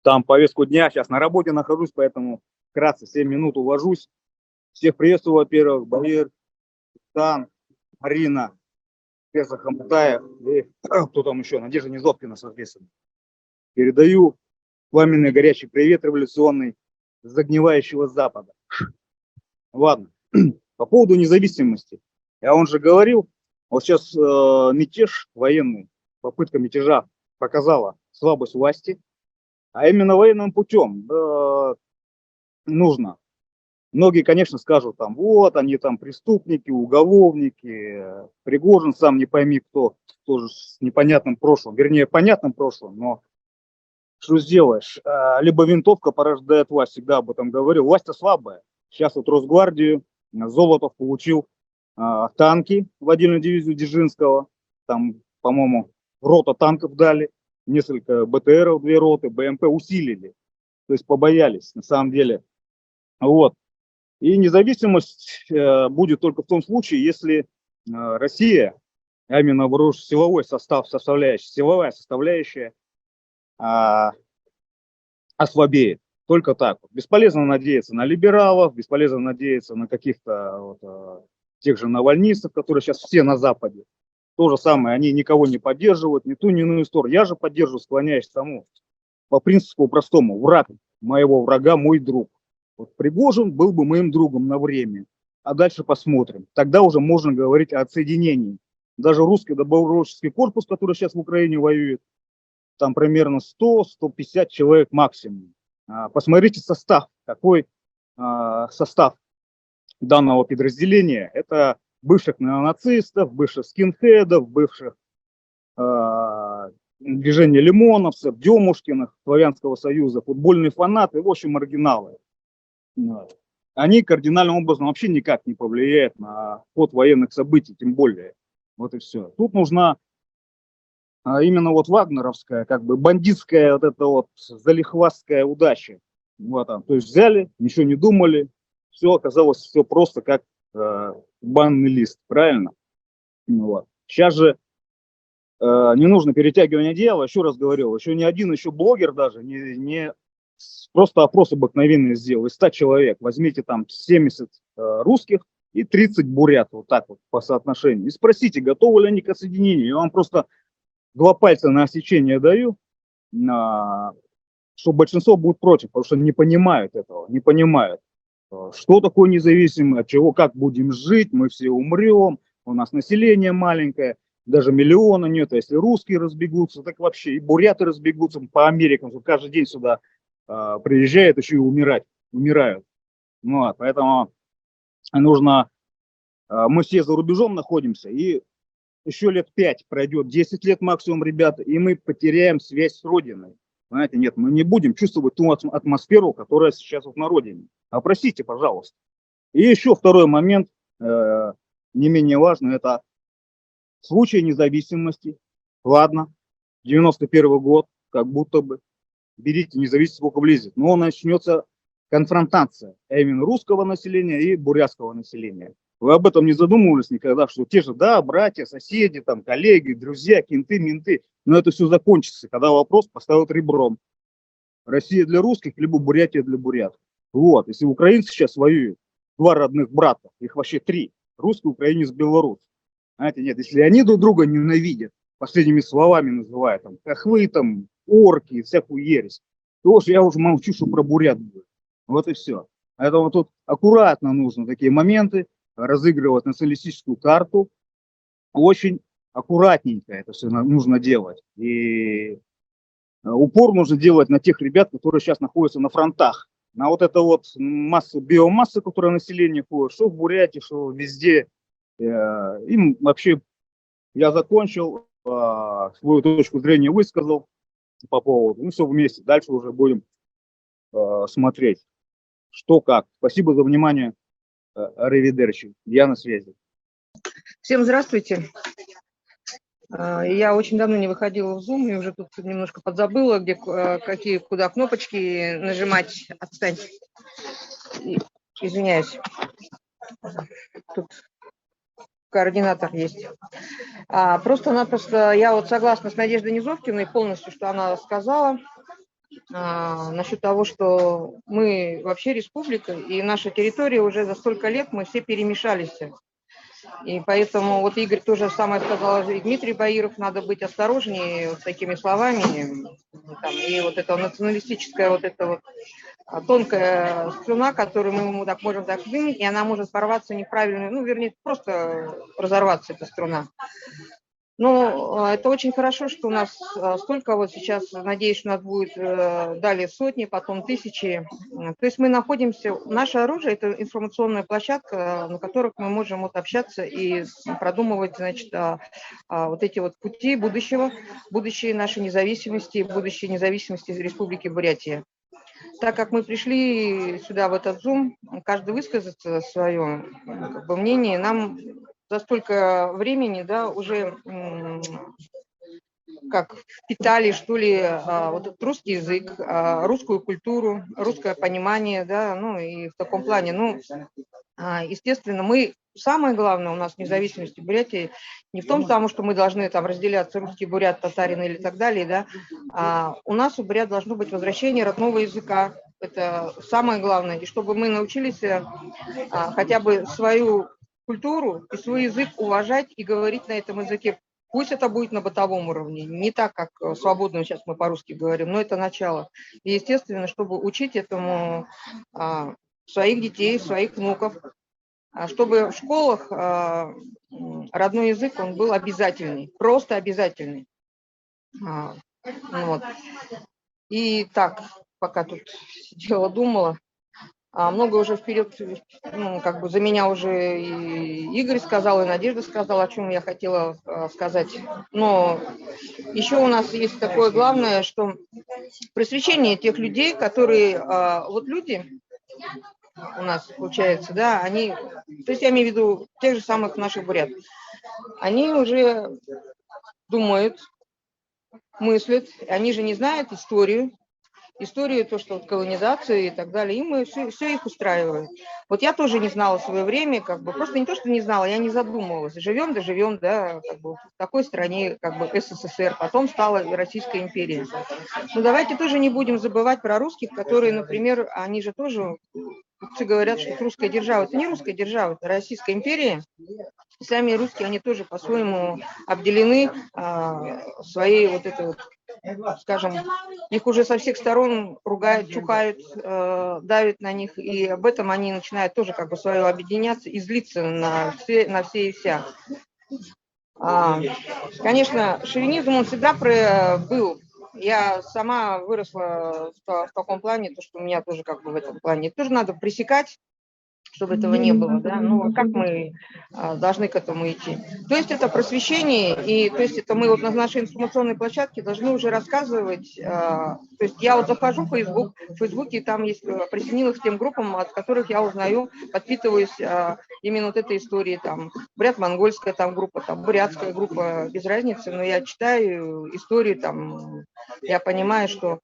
Там повестку дня, сейчас на работе нахожусь, поэтому вкратце 7 минут увожусь. Всех приветствую, во-первых, Багир, Тан, Марина, Песа Хамутаев и кто там еще, Надежда Низовкина, соответственно. Передаю пламенный горячий привет революционный с загнивающего Запада. Ладно, по поводу независимости. Я вам же говорил, вот сейчас мятеж военный, попытка мятежа показала слабость власти, а именно военным путем нужно. Многие, конечно, скажут, там, вот, они там преступники, уголовники, Пригожин сам не пойми кто, тоже с непонятным прошлым, вернее, понятным прошлым, но что сделаешь? Либо винтовка порождает власть, всегда об этом говорил, власть-то слабая. Сейчас вот Росгвардию, Золотов получил танки в отдельную дивизию Дзержинского, там, по-моему, рота танков дали, несколько БТРов, 2 роты, БМП усилили, то есть побоялись, на самом деле. Вот. И независимость будет только в том случае, если Россия, а именно силовой состав, силовая составляющая ослабеет. Только так. Бесполезно надеяться на либералов, бесполезно надеяться на каких-то тех же навальнистов, которые сейчас все на Западе. То же самое, они никого не поддерживают, ни ту, ни иную сторону. Я же поддерживаю, склоняюсь к тому, по принципу простому, враг моего врага мой друг. Вот Пригожин был бы моим другом на время, а дальше посмотрим. Тогда уже можно говорить о отсоединении. Даже русский добровольческий корпус, который сейчас в Украине воюет, там примерно 100-150 человек максимум. Посмотрите состав, какой состав данного подразделения. Это бывших неонацистов, бывших скинхедов, бывших движения лимоновцев, Демушкиных, Славянского союза, футбольные фанаты, в общем, маргиналы. Они кардинальным образом вообще никак не повлияют на ход военных событий, тем более. Вот и все. Тут нужна именно вот вагнеровская, как бы бандитская вот эта вот залихвастская удача. Вот, то есть взяли, ничего не думали, все оказалось все просто как банный лист, правильно? Вот. Сейчас же не нужно перетягивание дела, еще раз говорил, еще ни один еще блогер даже не просто опрос обыкновенный сделал из 100 человек. Возьмите там 70 русских и 30 бурят, вот так вот по соотношению. И спросите, готовы ли они к отсоединению. Я вам просто 2 пальца на отсечение даю, что большинство будет против, потому что не понимают этого, не понимают, что такое независимое, от чего, как будем жить, мы все умрем, у нас население маленькое, даже миллиона нет, а если русские разбегутся, так вообще и буряты разбегутся по Америкам, каждый день сюда приезжают еще и умирают. Вот, поэтому нужно, мы все за рубежом находимся, и еще лет 5 пройдет, 10 лет максимум, ребята, и мы потеряем связь с Родиной. Знаете, нет, мы не будем чувствовать ту атмосферу, которая сейчас вот на Родине. Простите, пожалуйста. И еще второй момент, не менее важный, это случай независимости. Ладно, 91 год, как будто бы, берите независимость, сколько влезет. Но начнется конфронтация именно русского населения и бурятского населения. Вы об этом не задумывались никогда, что те же, да, братья, соседи, там, коллеги, друзья, кенты, менты, но это все закончится, когда вопрос поставят ребром. Россия для русских, либо Бурятия для бурят. Вот, если украинцы сейчас воюют, 2 родных брата, их вообще 3, русский, украинец, белорус. Знаете, нет, если они друг друга ненавидят, последними словами называют, там, хохлы, там, орки, всякую ересь, то уж я уже молчу, что про бурят будет. Вот и все. Поэтому тут аккуратно нужно такие моменты разыгрывать националистическую карту. Очень аккуратненько это все нужно делать. И упор нужно делать на тех ребят, которые сейчас находятся на фронтах. На вот это вот биомасса, которая население ходит, что в Бурятии, что везде. Им вообще я закончил, свою точку зрения высказал по поводу. Ну, все вместе. Дальше уже будем смотреть, что как. Спасибо за внимание. Аривидерчи. Я на связи. Всем здравствуйте. Я очень давно не выходила в Zoom, и уже тут немножко подзабыла, где какие, куда кнопочки нажимать. Отстань. Извиняюсь. Тут координатор есть. Просто-напросто я вот согласна с Надеждой Низовкиной полностью, что она сказала. насчет того, что мы вообще республика, и наша территория уже за столько лет, мы все перемешались. И поэтому вот Игорь тоже самое сказал, и Дмитрий Баиров, надо быть осторожнее вот с такими словами. Там, и вот это националистическая вот эта вот тонкая струна, которую мы ему так можем так двинуть, и она может порваться неправильно, ну, вернее, просто разорваться, эта струна. Ну, это очень хорошо, что у нас столько вот сейчас, надеюсь, что у нас будет далее сотни, потом тысячи. То есть мы находимся, наше оружие – это информационная площадка, на которых мы можем вот общаться и продумывать, значит, вот эти вот пути будущего, будущей нашей независимости, будущей независимости Республики Бурятия. Так как мы пришли сюда, в этот Zoom, каждый высказаться свое как бы, мнение, нам за столько времени, да, уже как впитали, что ли, вот этот русский язык, русскую культуру, русское понимание, да, ну и в таком плане, ну, естественно, мы, самое главное у нас в независимости Бурятии не в том, потому что мы должны там разделяться, русский, бурят, татарин или так далее, да, у нас у бурят должно быть возвращение родного языка, это самое главное, и чтобы мы научились хотя бы свою культуру и свой язык уважать и говорить на этом языке. Пусть это будет на бытовом уровне, не так, как свободно сейчас мы по-русски говорим, но это начало. И, естественно, чтобы учить этому своих детей, своих внуков, чтобы в школах родной язык, он был обязательный, просто обязательный. Вот. И так, пока тут сидела, думала, много уже вперед, ну, как бы за меня уже и Игорь сказал, и Надежда сказала, о чем я хотела сказать. Но еще у нас есть такое главное, что просвещение тех людей, которые, вот люди у нас получается, да, они, то есть я имею в виду тех же самых наших бурят, они уже думают, мыслят, они же не знают историю, то, что вот колонизация и так далее, и мы все их устраивает. Вот я тоже не знала в свое время, как бы, просто не то, что не знала, я не задумывалась. Живем, да, как бы, в такой стране, как бы СССР, потом стала Российская империя. Но давайте тоже не будем забывать про русских, которые, например, они же тоже, все говорят, что это русская держава. Это не русская держава, это Российская империя. Сами русские, они тоже по-своему обделены своей вот этой вот, скажем, их уже со всех сторон ругают, чухают, давят на них, и об этом они начинают тоже как бы свое объединяться и злиться на все и вся. Конечно, шовинизм, он всегда был. Я сама выросла в таком плане, то, что у меня тоже как бы в этом плане. Тоже надо пресекать, чтобы этого не было, да, ну, как мы должны к этому идти. То есть это просвещение, и то есть это мы вот на нашей информационной площадке должны уже рассказывать, то есть я вот захожу в Фейсбуке, там есть, присоединилась к тем группам, от которых я узнаю, подпитываюсь именно вот этой историей, там, бурят-монгольская там группа, там, бурятская группа, без разницы, но я читаю истории, там, я понимаю, что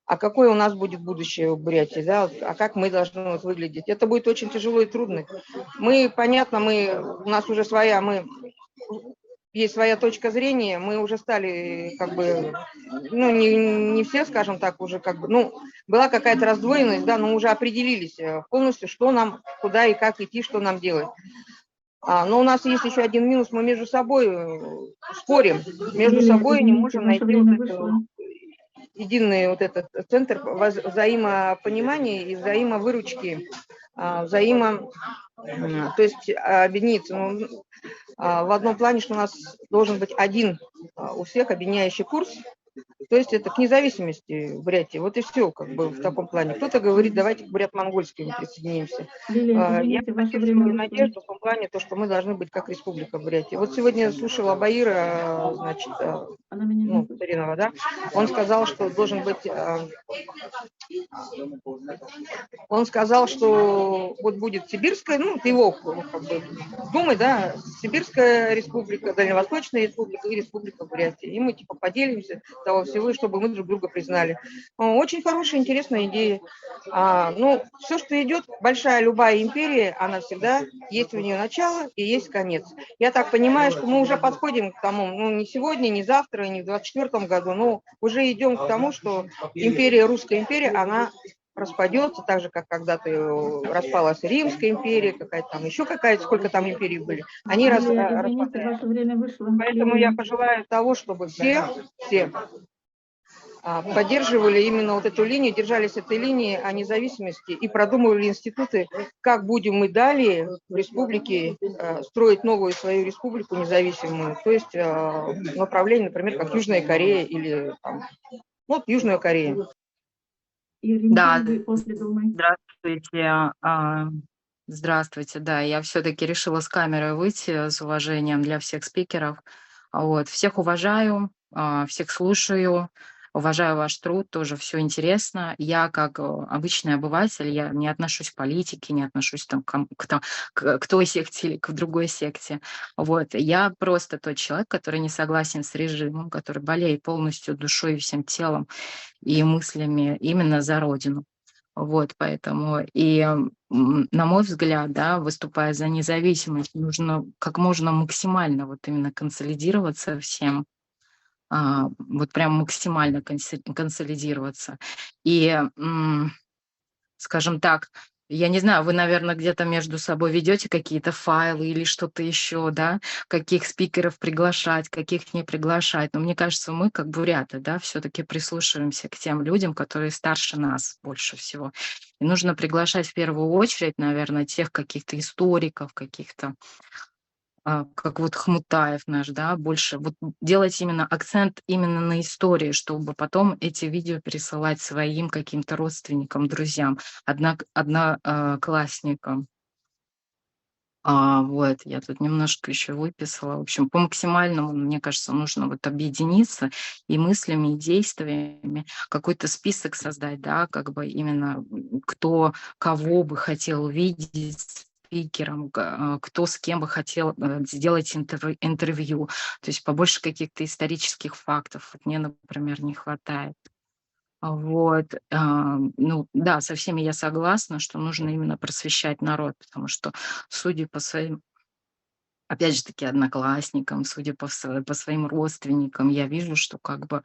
а какое у нас будет будущее в Бурятии, да, а как мы должны вот выглядеть. Это будет очень тяжело и трудно. Мы, понятно, у нас уже есть своя точка зрения, мы уже стали, как бы, ну, не все, скажем так, уже как бы, ну, была какая-то раздвоенность, да, но уже определились полностью, что нам, куда и как идти, что нам делать. Но у нас есть еще один минус, мы между собой спорим, между собой не можем найти вот это единый вот этот центр взаимопонимания и взаимовыручки, то есть объединиться. Ну, в одном плане, что у нас должен быть один у всех объединяющий курс, то есть это к независимости Бурятии. Вот и все, как бы в таком плане. Кто-то говорит, давайте к бурят-монгольской присоединимся. Я поддерживаю Надежду в том плане, то, что мы должны быть как республика Бурятия. Вот сегодня я слушала Баира, значит, Таринова, да, он сказал, что должен быть Он сказал, что вот будет Сибирская, ну, это его как бы, думай, да, Сибирская республика, Дальневосточная республика и Республика Бурятия. И мы типа поделимся того всего, чтобы мы друг друга признали. Очень хорошая, интересная идея. Ну, все, что идет, большая любая империя, она всегда есть у нее начало и есть конец. Я так понимаю, что мы уже подходим к тому, ну, не сегодня, не завтра, не в 24 году, но уже идем к тому, что империя, Русская империя, она распадется, так же, как когда-то распалась Римская империя, какая-то там, еще какая-то, сколько там империй были. Они Извините, ваше время вышло. Поэтому я пожелаю того, чтобы все поддерживали именно вот эту линию, держались этой линии о независимости и продумывали институты, как будем мы далее в республике строить новую свою республику независимую, то есть направление, например, как Южная Корея или там, вот Южная Корея. Да, После Думы. здравствуйте. Здравствуйте, да, я все-таки решила с камерой выйти с уважением для всех спикеров. Вот, всех уважаю, всех слушаю, уважаю ваш труд, тоже все интересно. Я как обычный обыватель, я не отношусь к политике, не отношусь там, к той секте или к другой секте. Вот, я просто тот человек, который не согласен с режимом, который болеет полностью душой и всем телом и мыслями именно за Родину. Вот, поэтому на мой взгляд, да, выступая за независимость, нужно как можно максимально вот именно консолидироваться всем, вот прям максимально консолидироваться. И, скажем так, я не знаю, вы, наверное, где-то между собой ведете какие-то файлы или что-то еще, да, каких спикеров приглашать, каких не приглашать. Но мне кажется, мы, как буряты, да, все-таки прислушиваемся к тем людям, которые старше нас больше всего. И нужно приглашать в первую очередь, наверное, тех каких-то историков, каких-то, как вот Хмутаев наш, да, больше вот делать именно акцент именно на истории, чтобы потом эти видео пересылать своим каким-то родственникам, друзьям, одноклассникам. Вот, я тут немножко еще выписала. В общем, по максимальному, мне кажется, нужно вот объединиться и мыслями, и действиями, какой-то список создать, да, как бы именно кто кого бы хотел увидеть спикером, кто с кем бы хотел сделать интервью. То есть побольше каких-то исторических фактов. Вот мне, например, не хватает. Вот, ну да, со всеми я согласна, что нужно именно просвещать народ, потому что, судя по своим, опять же таки, одноклассникам, судя по своим родственникам, я вижу, что как бы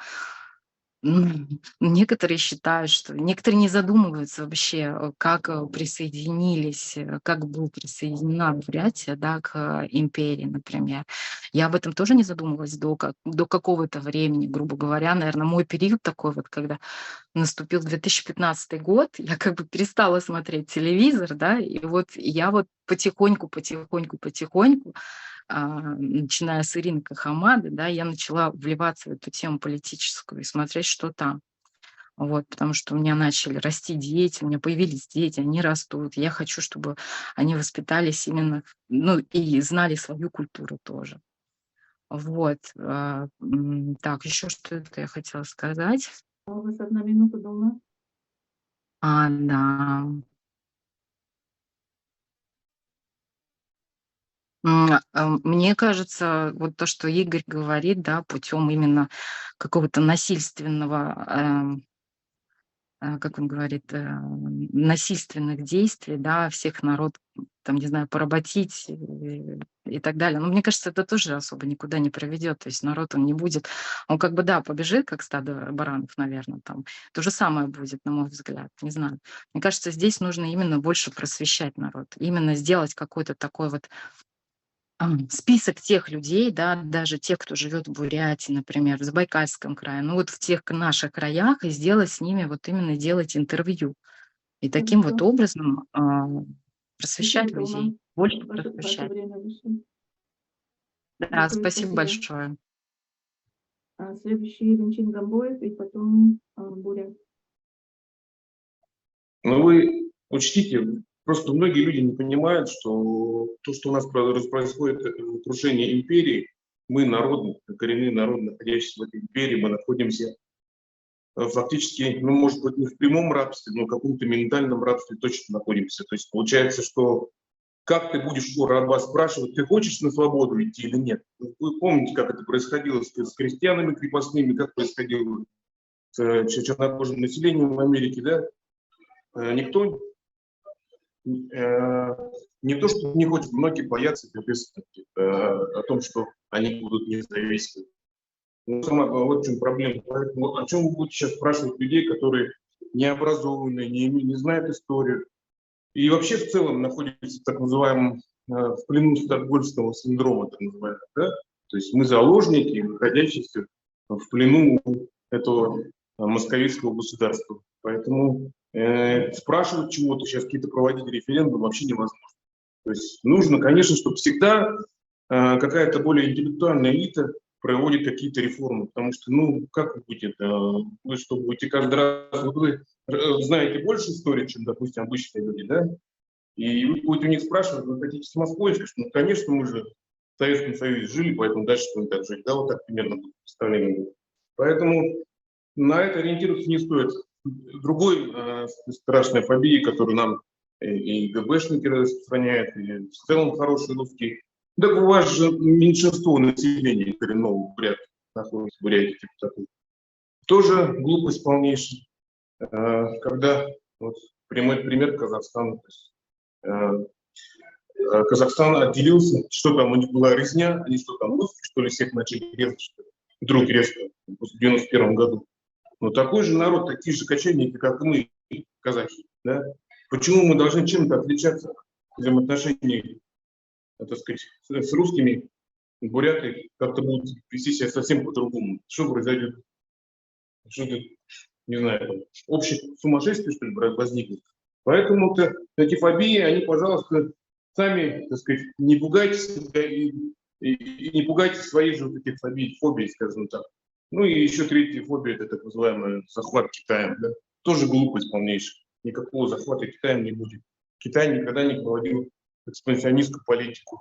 некоторые считают, что некоторые не задумываются вообще, как присоединились, как была присоединена Бурятия, да, к империи, например. Я об этом тоже не задумывалась до какого-то времени, грубо говоря. Наверное, мой период такой вот, когда наступил 2015 год, я как бы перестала смотреть телевизор, да, и вот я вот потихоньку, начиная с Ирины Кахамады, да, я начала вливаться в эту тему политическую и смотреть, что там. Вот, потому что у меня начали расти дети, у меня появились дети, они растут. Я хочу, чтобы они воспитались именно, ну, и знали свою культуру тоже. Вот. Так, еще что-то я хотела сказать. У вас 1 минута, Дума. Да. Мне кажется, вот то, что Игорь говорит, да, путем именно какого-то насильственного, как он говорит, насильственных действий, да, всех народ, там, не знаю, поработить и так далее. Но мне кажется, это тоже особо никуда не приведет. То есть народ, он не будет, он как бы, да, побежит, как стадо баранов, наверное, там. То же самое будет, на мой взгляд, не знаю. Мне кажется, здесь нужно именно больше просвещать народ, именно сделать какой-то такой вот список тех людей, да, даже тех, кто живет в Бурятии, например, в Забайкальском крае, ну вот в тех наших краях, и сделать с ними, вот именно делать интервью. И таким вот Хорошо. образом просвещать Спасибо, Дума. людей, больше Ваше просвещать. время вышло. Да, Большое спасибо спасибо. большое. Следующий Ильчин Гамбоев и потом Буря. Но вы учтите, просто многие люди не понимают, что то, что у нас происходит, крушение империи, мы народ, коренные народы, находящиеся в этой империи, мы находимся фактически, ну, может быть, не в прямом рабстве, но в каком-то ментальном рабстве точно находимся. То есть получается, что как ты будешь у раба спрашивать, ты хочешь на свободу идти или нет? Вы помните, как это происходило с крестьянами крепостными, как происходило с чернокожим населением в Америке, да? Никто не то, что не хочет, многие боятся ответственности о том, что они будут независимы. Вот в чем проблема. Поэтому, о чем вы будете сейчас спрашивать людей, которые не образованы, не знают историю, и вообще в целом находятся в так называемом в плену стокгольмского синдрома, так называемого, да? То есть мы заложники, находящиеся в плену этого московитского государства. Поэтому спрашивать чего-то, сейчас какие-то проводить референдумы вообще невозможно. То есть нужно, конечно, чтобы всегда какая-то более интеллектуальная элита проводит какие-то реформы, потому что, ну, как вы будете, вы что, будете каждый раз, вы знаете больше истории, чем, допустим, обычные люди, да, и вы будете у них спрашивать, вы хотите с Москвой, скажете, ну, конечно, мы же в Советском Союзе жили, поэтому дальше будем так жить, да, вот так примерно будет представление. Поэтому на это ориентироваться не стоит. Другой страшной фобией, которую нам и ГБшники распространяют, и в целом хорошие русские. Так у вас же меньшинство населения коренного Бурятии находится в Бурятии, типа такой. Тоже глупость полнейшая. Когда, вот, прямой пример Казахстана. Казахстан отделился, что там у них была резня, они что там, русские, что ли, всех начали резать, что ли? Вдруг резко, в 91 году. Но такой же народ, такие же кочевники, как и мы, казахи. Да? Почему мы должны чем-то отличаться в взаимоотношении, так сказать, с русскими? Буряты как-то будут вести себя совсем по-другому. Что произойдет? Что-то, не знаю, общее сумасшествие, что ли, возникнет. Поэтому эти фобии, они, пожалуйста, сами, так сказать, не пугайте себя и не пугайте своих же вот этих фобий, скажем так. Ну и еще третья фобия, это так называемый захват Китаем. Да? Тоже глупость полнейшая. Никакого захвата Китаем не будет. Китай никогда не проводил экспансионистскую политику.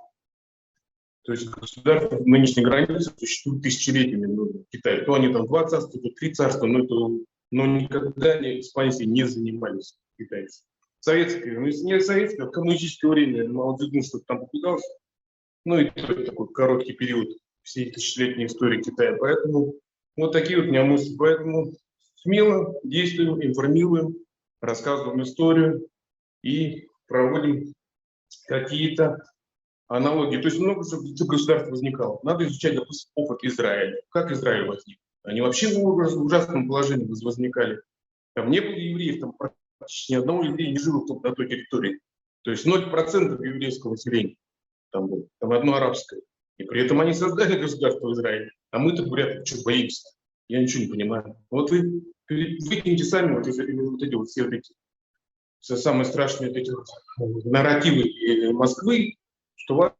То есть государство в нынешней границе существует тысячелетиями в Китае. То они там 2 царства, то 3 царства, но никогда экспансией не занимались китайцы. Советское, ну если не советское, в коммунистическое время Мао Цзэдун что-то там попытался. Ну и такой короткий период всей тысячелетней истории Китая. Поэтому вот такие вот у меня мысли. Поэтому смело действуем, информируем, рассказываем историю и проводим какие-то аналогии. То есть много государств возникало. Надо изучать, допустим, опыт Израиля. Как Израиль возник? Они вообще в ужасном положении возникали. Там не было евреев, там практически ни одного еврея не жило на той территории. То есть 0% еврейского населения там было, там одно арабское. И при этом они создали государство Израиля. А мы-то, буряты, что боимся? Я ничего не понимаю. Вот вы выкиньте сами вот эти вот все самые страшные вот эти вот нарративы Москвы, что вас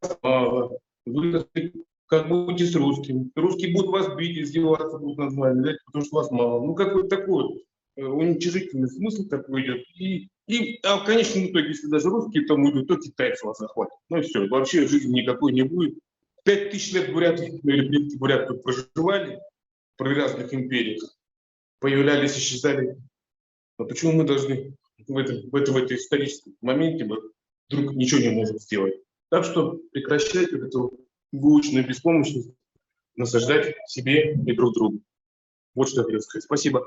вы как будете с русским. Русские будут вас бить, издеваться будут над вами, да, потому что вас мало. Ну какой-то такой уничижительный смысл такой идет. А в конечном итоге, если даже русские там уйдут, то китайцы вас захватят. Ну и все, вообще жизни никакой не будет. 5000 лет буряты тут проживали при разных империях, появлялись, исчезали. Но почему мы должны в этой историческом моменте вдруг ничего не можем сделать? Так что прекращайте эту выученную беспомощность насаждать себе и друг другу. Вот что я хотел сказать. Спасибо.